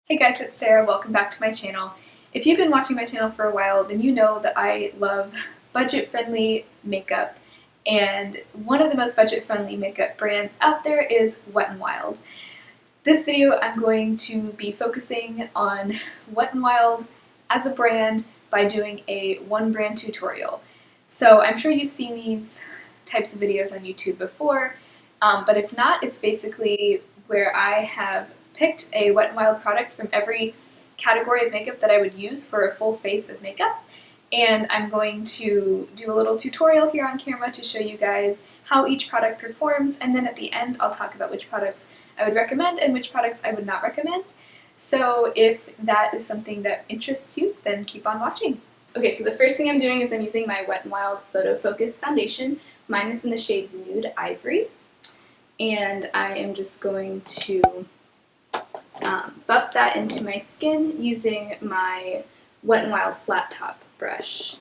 Hey guys, it's Sarah. Welcome back to my channel. If you've been watching my channel for a while, then you know that I love budget-friendly makeup, and one of the most budget-friendly makeup brands out there is Wet n Wild. This video I'm going to be focusing on Wet n Wild as a brand by doing a one brand tutorial. So I'm sure you've seen these types of videos on YouTube before, but if not, it's basically where I have picked a Wet n Wild product from every category of makeup that I would use for a full face of makeup, and I'm going to do a little tutorial here on camera to show you guys how each product performs, and then at the end I'll talk about which products I would recommend and which products I would not recommend. So if that is something that interests you, then keep on watching. Okay, so the first thing I'm doing is I'm using my Wet n Wild Photo Focus Foundation. Mine is in the shade Nude Ivory, and I am just going to buff that into my skin using my Wet n Wild flat top brush.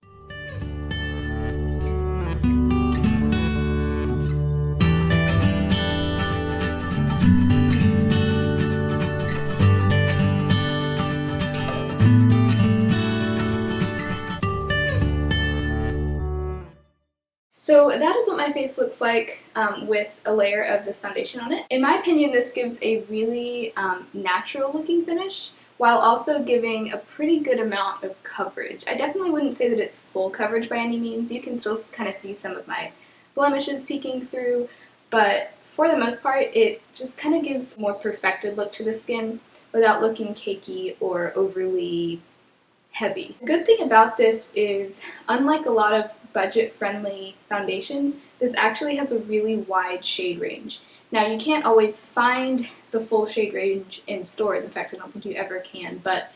So that is what my face looks like with a layer of this foundation on it. In my opinion, this gives a really natural looking finish while also giving a pretty good amount of coverage. I definitely wouldn't say that it's full coverage by any means. You can still kind of see some of my blemishes peeking through, but for the most part, it just kind of gives a more perfected look to the skin without looking cakey or overly heavy. The good thing about this is, unlike a lot of budget-friendly foundations, this actually has a really wide shade range. Now, you can't always find the full shade range in stores. In fact, I don't think you ever can, but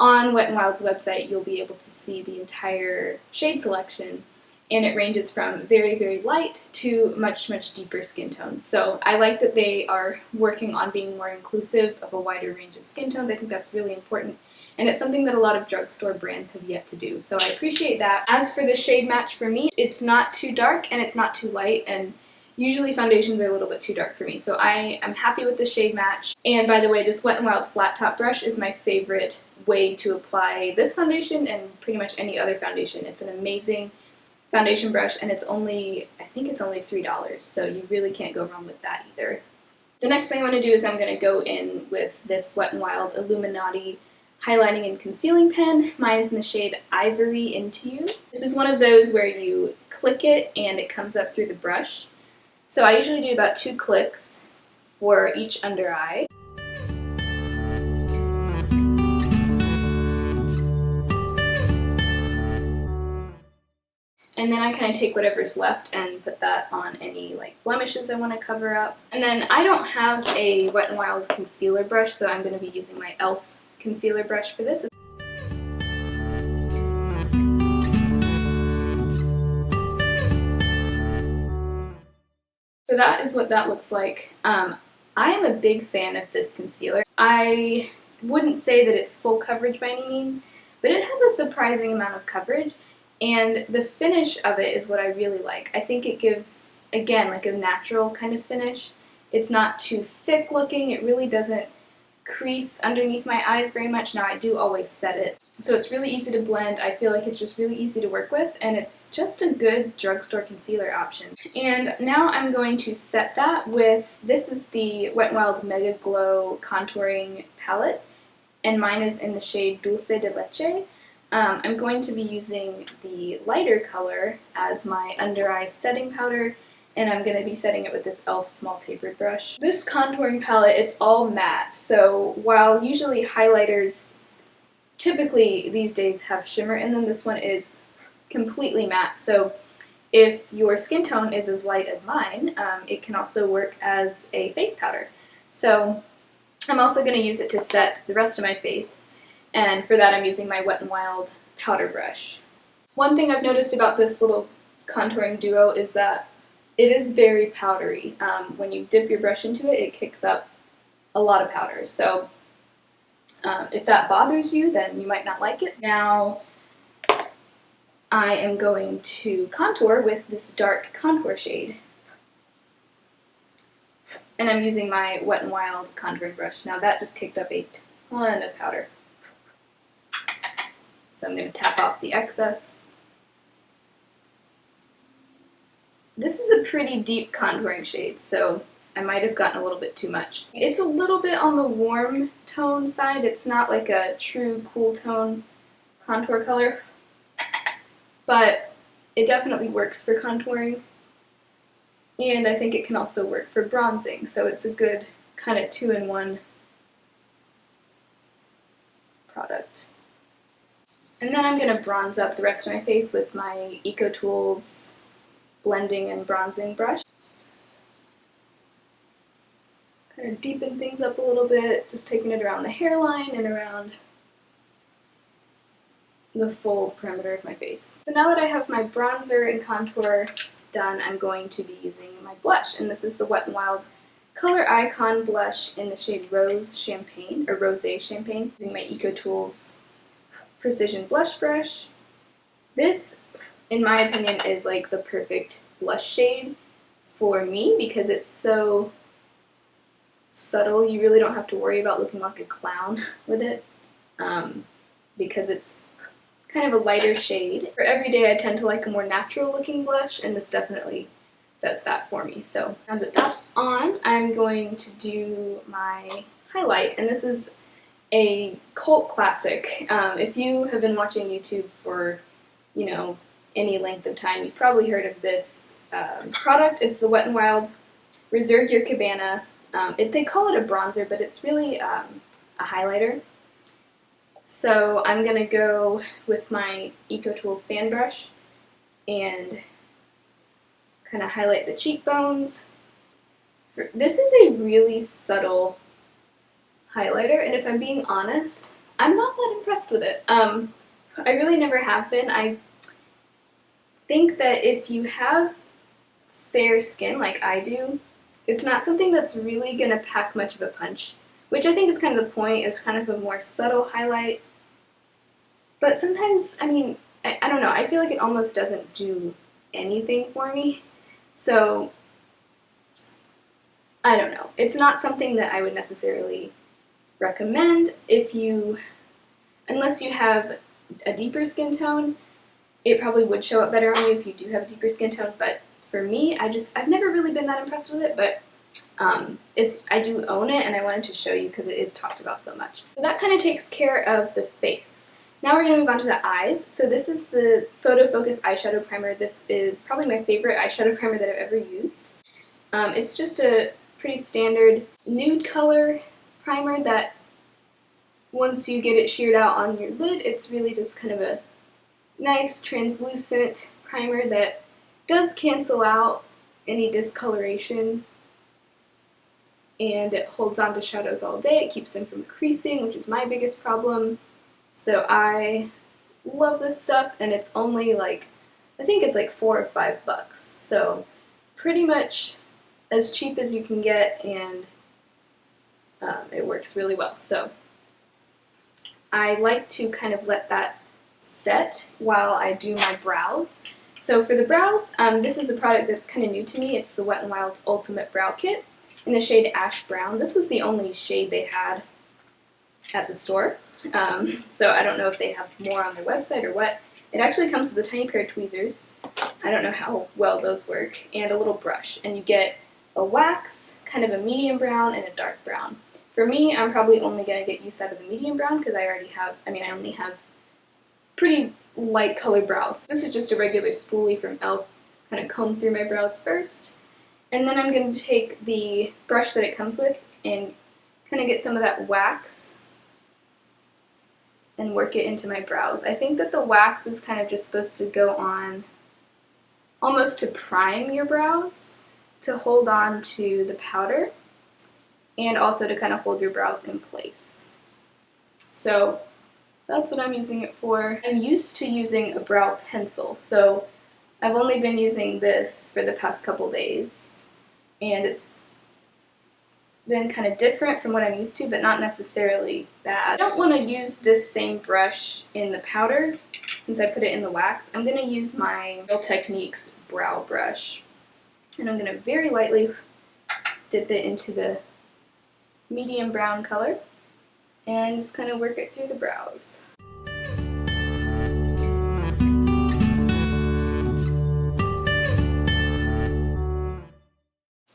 on Wet n Wild's website, you'll be able to see the entire shade selection, and it ranges from very, very light to much, much deeper skin tones. So I like that they are working on being more inclusive of a wider range of skin tones. I think that's really important, and it's something that a lot of drugstore brands have yet to do, so I appreciate that. As for the shade match for me, it's not too dark and it's not too light, and usually foundations are a little bit too dark for me, so I am happy with the shade match. And by the way, this Wet n Wild flat top brush is my favorite way to apply this foundation and pretty much any other foundation. It's an amazing foundation brush, and it's only, I think it's only $3, so you really can't go wrong with that either. The next thing I'm going to do is I'm going to go in with this Wet n Wild Illuminati highlighting and concealing pen. Mine is in the shade Ivory Into You. This is one of those where you click it and it comes up through the brush. So I usually do about 2 clicks for each under eye. And then I kind of take whatever's left and put that on any blemishes I want to cover up. And then I don't have a Wet n Wild concealer brush, so I'm going to be using my e.l.f. concealer brush for this. So that is what that looks like. I am a big fan of this concealer. I wouldn't say that it's full coverage by any means, but it has a surprising amount of coverage, and the finish of it is what I really like. I think it gives, again, like a natural kind of finish. It's not too thick looking, it really doesn't crease underneath my eyes very much. Now, I do always set it, so it's really easy to blend. I feel like it's just really easy to work with, and it's just a good drugstore concealer option. And now I'm going to set that with, this is the Wet n Wild Mega Glow Contouring Palette, and mine is in the shade Dulce de Leche. I'm going to be using the lighter color as my under eye setting powder, and I'm going to be setting it with this e.l.f. small tapered brush. This contouring palette, it's all matte, so while usually highlighters typically these days have shimmer in them, this one is completely matte. So if your skin tone is as light as mine, it can also work as a face powder. So I'm also going to use it to set the rest of my face, and for that I'm using my Wet n Wild powder brush. One thing I've noticed about this little contouring duo is that it is very powdery. When you dip your brush into it, it kicks up a lot of powder. So if that bothers you, then you might not like it. Now I am going to contour with this dark contour shade. And I'm using my Wet n Wild contouring brush. Now that just kicked up a ton of powder. So I'm going to tap off the excess. This is a pretty deep contouring shade, so I might have gotten a little bit too much. It's a little bit on the warm tone side. It's not like a true cool tone contour color, but it definitely works for contouring, and I think it can also work for bronzing, so it's a good kind of two-in-one product. And then I'm going to bronze up the rest of my face with my EcoTools blending and bronzing brush. Kind of deepen things up a little bit, just taking it around the hairline and around the full perimeter of my face. So now that I have my bronzer and contour done, I'm going to be using my blush, and this is the Wet n Wild Color Icon blush in the shade Rose Champagne, or Rosé Champagne, using my EcoTools Precision Blush Brush. This, in my opinion, is like the perfect blush shade for me because it's so subtle. You really don't have to worry about looking like a clown with it because it's kind of a lighter shade. For every day I tend to like a more natural looking blush, and this definitely does that for me. So now that that's on, I'm going to do my highlight, and this is a cult classic. If you have been watching YouTube for, you know, any length of time, you've probably heard of this product. It's the Wet n Wild Reserve Your Cabana. They call it a bronzer, but it's really a highlighter. So I'm going to go with my EcoTools fan brush and kind of highlight the cheekbones. This is a really subtle highlighter, and if I'm being honest, I'm not that impressed with it. I really never have been. I think that if you have fair skin like I do, it's not something that's really going to pack much of a punch, which I think is kind of the point. It's kind of a more subtle highlight. But sometimes, I mean, I don't know, I feel like it almost doesn't do anything for me. So, I don't know. It's not something that I would necessarily recommend unless you have a deeper skin tone. It probably would show up better on you if you do have a deeper skin tone, but for me, I've never really been that impressed with it, but I do own it, and I wanted to show you because it is talked about so much. So that kind of takes care of the face. Now we're going to move on to the eyes. So this is the Photo Focus eyeshadow primer. This is probably my favorite eyeshadow primer that I've ever used. It's just a pretty standard nude color primer that once you get it sheared out on your lid, it's really just kind of a nice translucent primer that does cancel out any discoloration, and it holds on to shadows all day. It keeps them from creasing, which is my biggest problem. So I love this stuff, and it's only like, I think it's like $4 or $5. So pretty much as cheap as you can get, and it works really well. So I like to kind of let that set while I do my brows. So for the brows, this is a product that's kind of new to me. It's the Wet n Wild Ultimate Brow Kit in the shade Ash Brown. This was the only shade they had at the store. So I don't know if they have more on their website or what. It actually comes with a tiny pair of tweezers. I don't know how well those work, and a little brush. And you get a wax, kind of a medium brown, and a dark brown. For me, I'm probably only going to get use out of the medium brown because I only have pretty light colored brows. This is just a regular spoolie from e.l.f. Kind of comb through my brows first. And then I'm going to take the brush that it comes with and kind of get some of that wax and work it into my brows. I think that the wax is kind of just supposed to go on almost to prime your brows, to hold on to the powder, and also to kind of hold your brows in place. So that's what I'm using it for. I'm used to using a brow pencil, so I've only been using this for the past couple days, and it's been kind of different from what I'm used to, but not necessarily bad. I don't want to use this same brush in the powder since I put it in the wax. I'm going to use my Real Techniques brow brush, and I'm going to very lightly dip it into the medium brown color and just kind of work it through the brows.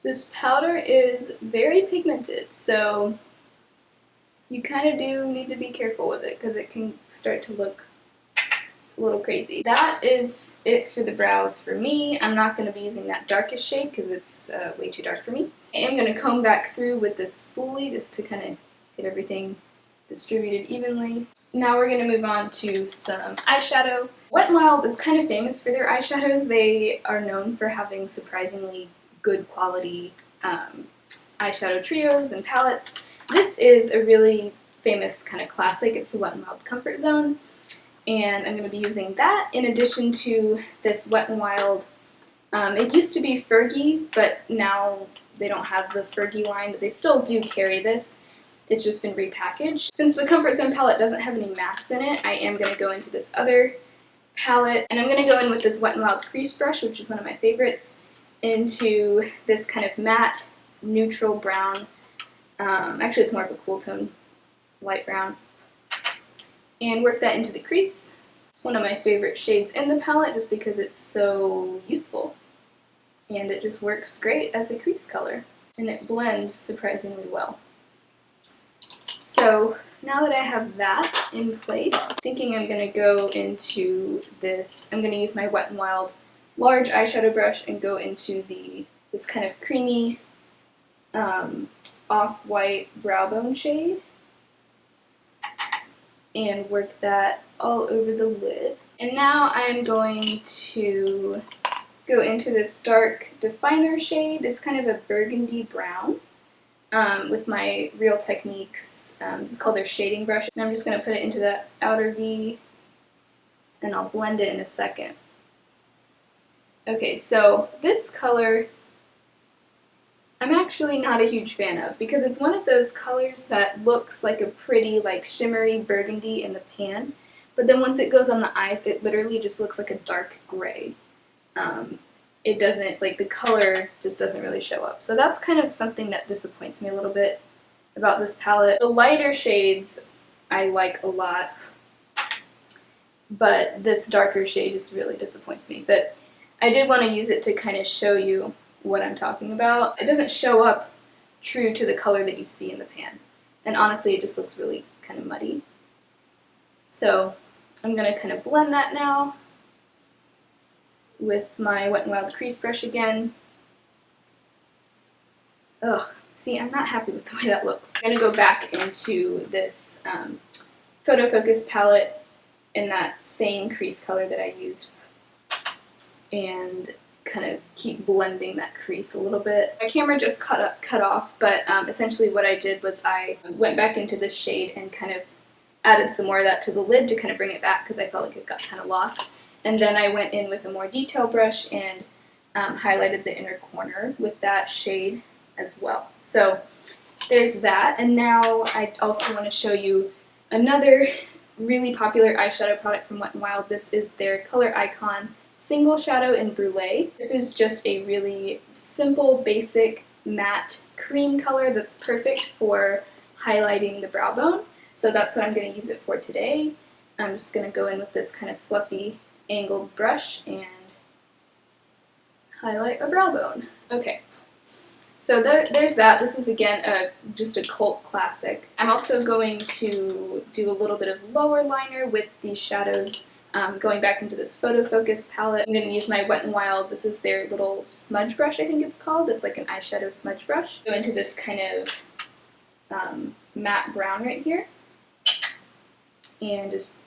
This powder is very pigmented, so you kind of do need to be careful with it because it can start to look a little crazy. That is it for the brows for me. I'm not going to be using that darkest shade because it's way too dark for me. I am going to comb back through with this spoolie just to kind of get everything distributed evenly. Now we're going to move on to some eyeshadow. Wet n Wild is kind of famous for their eyeshadows. They are known for having surprisingly good quality eyeshadow trios and palettes. This is a really famous kind of classic. It's the Wet n Wild Comfort Zone, and I'm going to be using that in addition to this Wet n Wild. It used to be Fergie, but now they don't have the Fergie line, but they still do carry this. It's just been repackaged. Since the Comfort Zone palette doesn't have any mattes in it, I am going to go into this other palette, and I'm going to go in with this Wet n Wild crease brush, which is one of my favorites, into this kind of matte, neutral brown. Actually, it's more of a cool tone, light brown. And work that into the crease. It's one of my favorite shades in the palette just because it's so useful. And it just works great as a crease color. And it blends surprisingly well. So now that I have that in place, thinking I'm going to go into this, I'm going to use my Wet n Wild large eyeshadow brush and go into this kind of creamy off-white brow bone shade and work that all over the lid. And now I'm going to go into this dark definer shade. It's kind of a burgundy brown with my Real Techniques, this is called their shading brush. And I'm just going to put it into the outer V and I'll blend it in a second. Okay, so this color I'm actually not a huge fan of because it's one of those colors that looks like a pretty like shimmery burgundy in the pan, but then once it goes on the eyes it literally just looks like a dark gray. It doesn't, like the color just doesn't really show up. So that's kind of something that disappoints me a little bit about this palette. The lighter shades I like a lot, but this darker shade just really disappoints me. But I did want to use it to kind of show you what I'm talking about. It doesn't show up true to the color that you see in the pan. And honestly, it just looks really kind of muddy. So I'm going to kind of blend that now with my Wet n Wild crease brush again. Ugh, see, I'm not happy with the way that looks. I'm going to go back into this Photo Focus palette in that same crease color that I used and kind of keep blending that crease a little bit. My camera just cut off, but essentially what I did was I went back into this shade and kind of added some more of that to the lid to kind of bring it back because I felt like it got kind of lost. And then I went in with a more detail brush and highlighted the inner corner with that shade as well. So there's that. And now I also want to show you another really popular eyeshadow product from Wet n Wild. This is their Color Icon Single Shadow in Brulee. This is just a really simple, basic, matte cream color that's perfect for highlighting the brow bone. So that's what I'm going to use it for today. I'm just going to go in with this kind of fluffy angled brush and highlight a brow bone. Okay, so there's that. This is again just a cult classic. I'm also going to do a little bit of lower liner with these shadows, going back into this Photo Focus palette. I'm going to use my Wet n Wild, this is their little smudge brush I think it's called. It's like an eyeshadow smudge brush. Go into this kind of matte brown right here and just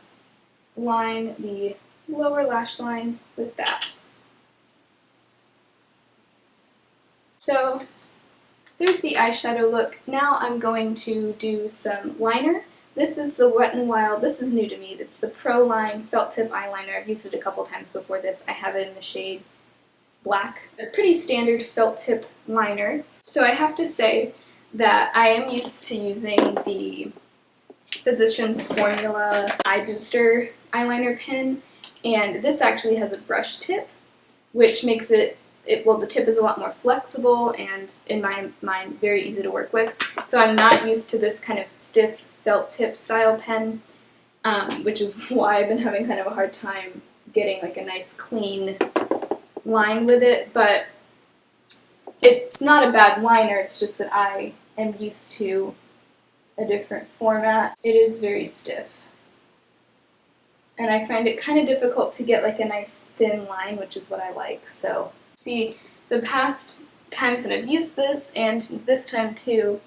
line the lower lash line with that. So there's the eyeshadow look. Now I'm going to do some liner. This is the Wet n Wild, this is new to me, it's the Pro Line Felt Tip Eyeliner. I've used it a couple times before this. I have it in the shade Black. A pretty standard felt tip liner. So I have to say that I am used to using the Physicians Formula Eye Booster eyeliner pen, and this actually has a brush tip, which makes well, the tip is a lot more flexible and, in my mind, very easy to work with. So I'm not used to this kind of stiff, felt tip style pen, which is why I've been having kind of a hard time getting like a nice clean line with it, but it's not a bad liner, it's just that I am used to a different format. It is very stiff, and I find it kind of difficult to get like a nice thin line, which is what I like. So, see, the past times that I've used this, and this time too,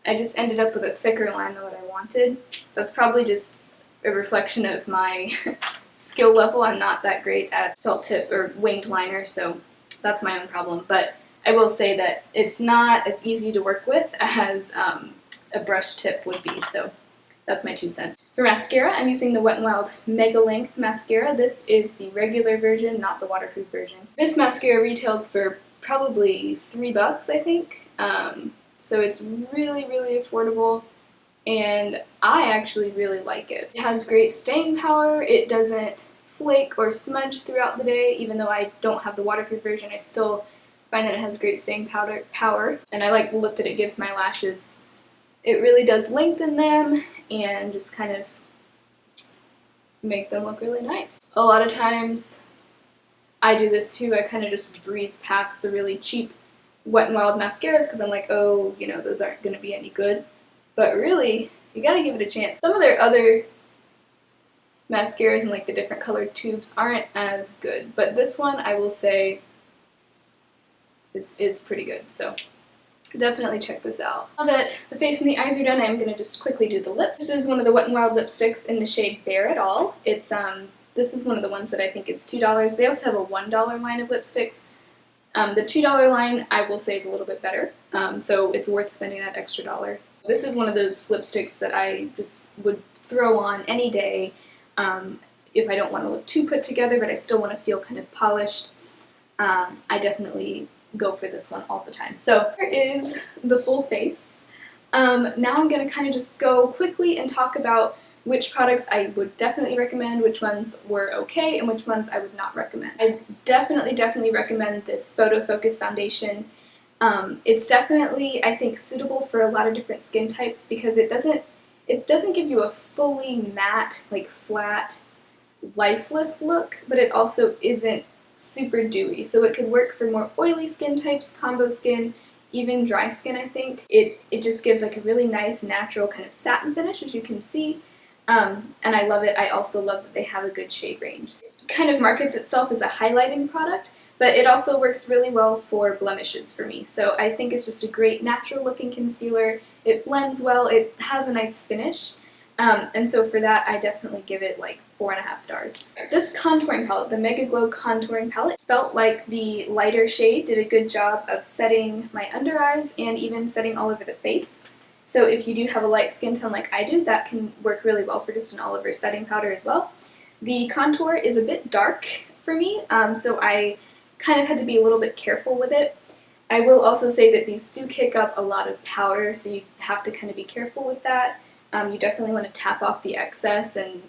I just ended up with a thicker line than what I wanted. That's probably just a reflection of my skill level. I'm not that great at felt tip or winged liner, so that's my own problem. But I will say that it's not as easy to work with as a brush tip would be, so that's my 2 cents. For mascara, I'm using the Wet n Wild Mega Length Mascara. This is the regular version, not the waterproof version. This mascara retails for probably $3, I think. So it's really, really affordable, and I actually really like it. It has great staying power. It doesn't flake or smudge throughout the day. Even though I don't have the waterproof version, I still find that it has great staying power. And I like the look that it gives my lashes. It really does lengthen them and just kind of make them look really nice. A lot of times I do this too. I kind of just breeze past the really cheap Wet n Wild mascaras because I'm like, oh, you know, those aren't going to be any good. But really, you gotta give it a chance. Some of their other mascaras and like the different colored tubes aren't as good, but this one I will say is pretty good, so definitely check this out. Now that the face and the eyes are done, I'm going to just quickly do the lips. This is one of the Wet n Wild lipsticks in the shade Bare It All. It's this is one of the ones that I think is $2. They also have a $1 line of lipsticks. The $2 line I will say is a little bit better, so it's worth spending that extra dollar. This is one of those lipsticks that I just would throw on any day if I don't want to look too put together, but I still want to feel kind of polished. I definitely go for this one all the time. So here is the full face. Now I'm going to kind of just go quickly and talk about which products I would definitely recommend, which ones were okay, and which ones I would not recommend. I definitely recommend this Photo Focus foundation. It's definitely, I think, suitable for a lot of different skin types because it doesn't give you a fully matte, like flat, lifeless look, but it also isn't super dewy, so it could work for more oily skin types, combo skin, even dry skin, I think. It just gives like a really nice natural kind of satin finish, as you can see, and I love it. I also love that they have a good shade range. It kind of markets itself as a highlighting product, but it also works really well for blemishes for me, so I think it's just a great natural looking concealer. It blends well, it has a nice finish, and so for that I definitely give it like 4.5 stars. This contouring palette, the Mega Glow contouring palette, felt like the lighter shade did a good job of setting my under eyes and even setting all over the face. So if you do have a light skin tone like I do, that can work really well for just an all-over setting powder as well. The contour is a bit dark for me, so I kind of had to be a little bit careful with it. I will also say that these do kick up a lot of powder, so you have to kind of be careful with that. You definitely want to tap off the excess, and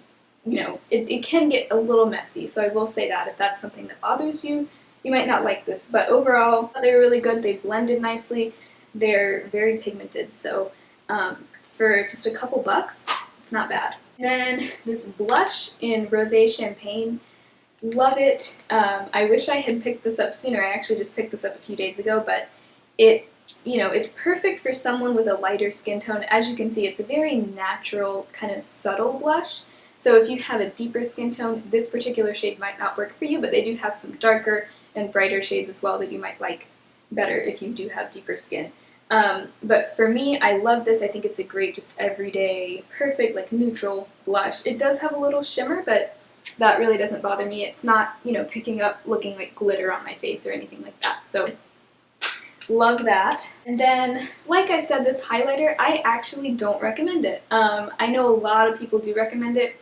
you know, it can get a little messy, so I will say that if that's something that bothers you, you might not like this. But overall, they're really good. They blended nicely. They're very pigmented, so for just a couple bucks, it's not bad. Then this blush in Rosé Champagne. Love it. I wish I had picked this up sooner. I actually just picked this up a few days ago, but it's perfect for someone with a lighter skin tone. As you can see, it's a very natural, kind of subtle blush. So if you have a deeper skin tone, this particular shade might not work for you, but they do have some darker and brighter shades as well that you might like better if you do have deeper skin. But for me, I love this. I think it's a great, just everyday, perfect, like neutral blush. It does have a little shimmer, but that really doesn't bother me. It's not, picking up looking like glitter on my face or anything like that. So love that. And then, like I said, this highlighter, I actually don't recommend it. I know a lot of people do recommend it.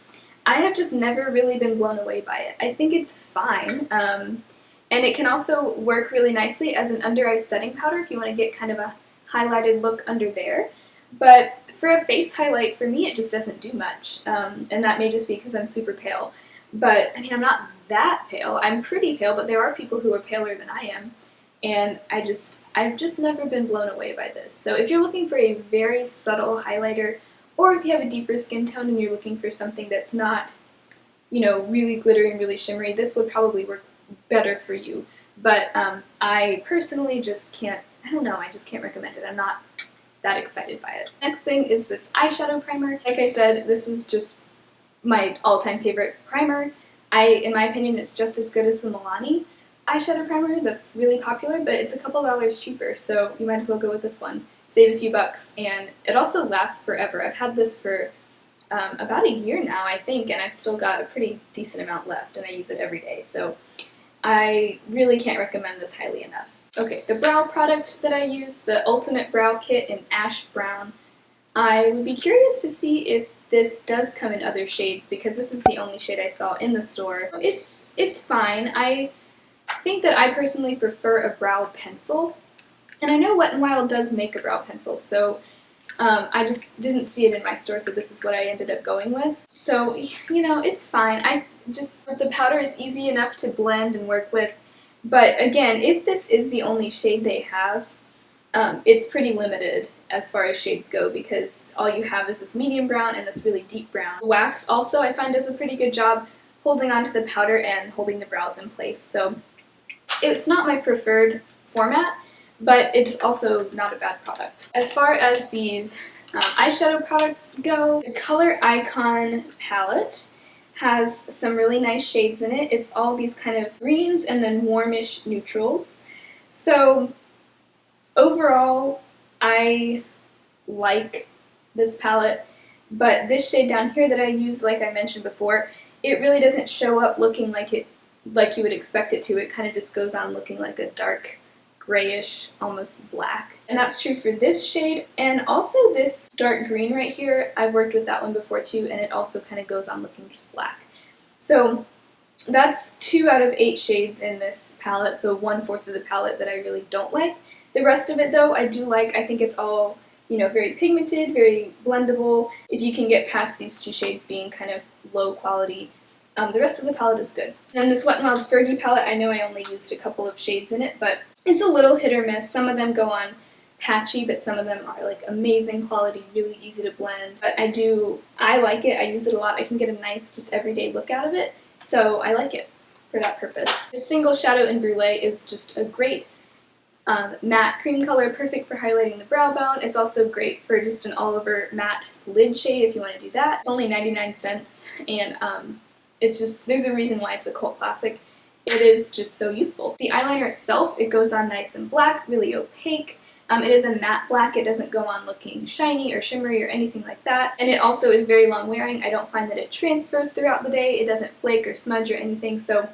I have just never really been blown away by it. I think it's fine. And it can also work really nicely as an under eye setting powder if you want to get kind of a highlighted look under there. But for a face highlight, for me, it just doesn't do much. And that may just be because I'm super pale. But, I mean, I'm not that pale. I'm pretty pale, but there are people who are paler than I am. And I've just never been blown away by this. So if you're looking for a very subtle highlighter or if you have a deeper skin tone and you're looking for something that's not, you know, really glittery and really shimmery, this would probably work better for you. But I personally just can't, I don't know, I just can't recommend it. I'm not that excited by it. Next thing is this eyeshadow primer. Like I said, this is just my all-time favorite primer. In my opinion, it's just as good as the Milani eyeshadow primer that's really popular, but it's a couple dollars cheaper, so you might as well go with this one. Save a few bucks, and it also lasts forever. I've had this for about a year now, I think, and I've still got a pretty decent amount left, and I use it every day, so I really can't recommend this highly enough. Okay, the brow product that I use, the Ultimate Brow Kit in Ash Brown. I would be curious to see if this does come in other shades, because this is the only shade I saw in the store. It's fine. I think that I personally prefer a brow pencil, and I know Wet n Wild does make a brow pencil, so I just didn't see it in my store, so this is what I ended up going with. So, you know, it's fine. The powder is easy enough to blend and work with, but again, if this is the only shade they have, it's pretty limited as far as shades go, because all you have is this medium brown and this really deep brown. Wax also I find does a pretty good job holding onto the powder and holding the brows in place, so it's not my preferred format, but it's also not a bad product. As far as these eyeshadow products go, the Color Icon palette has some really nice shades in it. It's all these kind of greens and then warmish neutrals. So overall, I like this palette, but this shade down here that I use, like I mentioned before, it really doesn't show up looking like you would expect it to. It kind of just goes on looking like a dark grayish, almost black. And that's true for this shade, and also this dark green right here. I've worked with that one before too, and it also kind of goes on looking just black. So that's 2 out of 8 shades in this palette, so 1/4 of the palette that I really don't like. The rest of it though, I do like. I think it's all, you know, very pigmented, very blendable. If you can get past these 2 shades being kind of low quality, the rest of the palette is good. And this Wet n Wild Fergie palette, I know I only used a couple of shades in it, but it's a little hit or miss. Some of them go on patchy, but some of them are like amazing quality, really easy to blend. But I like it. I use it a lot. I can get a nice, just everyday look out of it, so I like it for that purpose. The Single Shadow in Brulee is just a great matte cream color, perfect for highlighting the brow bone. It's also great for just an all-over matte lid shade if you want to do that. It's only 99 cents, and it's just, there's a reason why it's a cult classic. It is just so useful. The eyeliner itself, it goes on nice and black, really opaque. It is a matte black. It doesn't go on looking shiny or shimmery or anything like that. And it also is very long wearing. I don't find that it transfers throughout the day. It doesn't flake or smudge or anything, so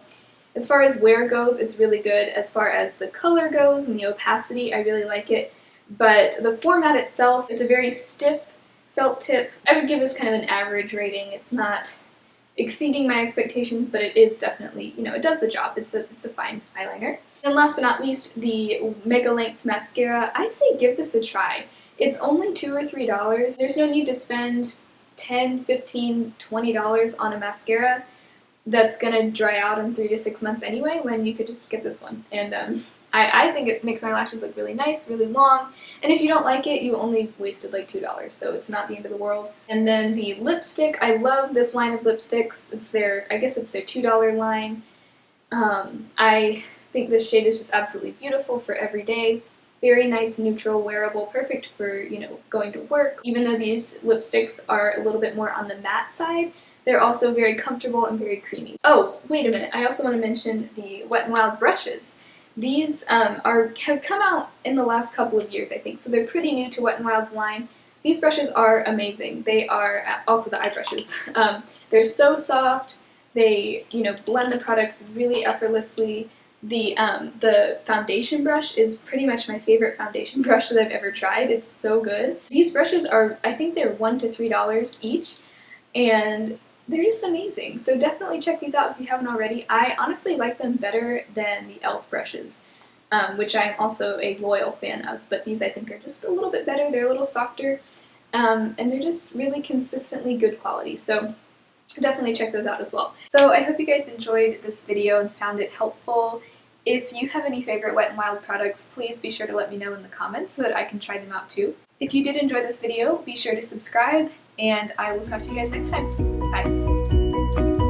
as far as wear goes, it's really good. As far as the color goes and the opacity, I really like it. But the format itself, it's a very stiff felt tip. I would give this kind of an average rating. It's not exceeding my expectations, but it is definitely, you know, it does the job. It's a fine eyeliner. And last but not least, the Mega Length Mascara. I say give this a try. It's only $2 or $3. There's no need to spend $10, $15, $20 on a mascara that's gonna dry out in 3 to 6 months anyway, when you could just get this one. And I think it makes my lashes look really nice, really long, and if you don't like it, you only wasted like $2, so it's not the end of the world. And then the lipstick, I love this line of lipsticks. It's I guess it's their $2 line. I think this shade is just absolutely beautiful for every day. Very nice, neutral, wearable, perfect for, you know, going to work. Even though these lipsticks are a little bit more on the matte side, they're also very comfortable and very creamy. Oh, wait a minute, I also want to mention the Wet n Wild brushes. These have come out in the last couple of years, I think, so they're pretty new to Wet n Wild's line. These brushes are amazing. They are also the eye brushes. They're so soft. They, you know, blend the products really effortlessly. The foundation brush is pretty much my favorite foundation brush that I've ever tried. It's so good. These brushes are, I think they're $1 to $3 each, and they're just amazing. So definitely check these out if you haven't already. I honestly like them better than the e.l.f. brushes, which I'm also a loyal fan of, but these I think are just a little bit better. They're a little softer, and they're just really consistently good quality. So definitely check those out as well. So I hope you guys enjoyed this video and found it helpful. If you have any favorite Wet n Wild products, please be sure to let me know in the comments so that I can try them out too. If you did enjoy this video, be sure to subscribe and I will talk to you guys next time. Bye!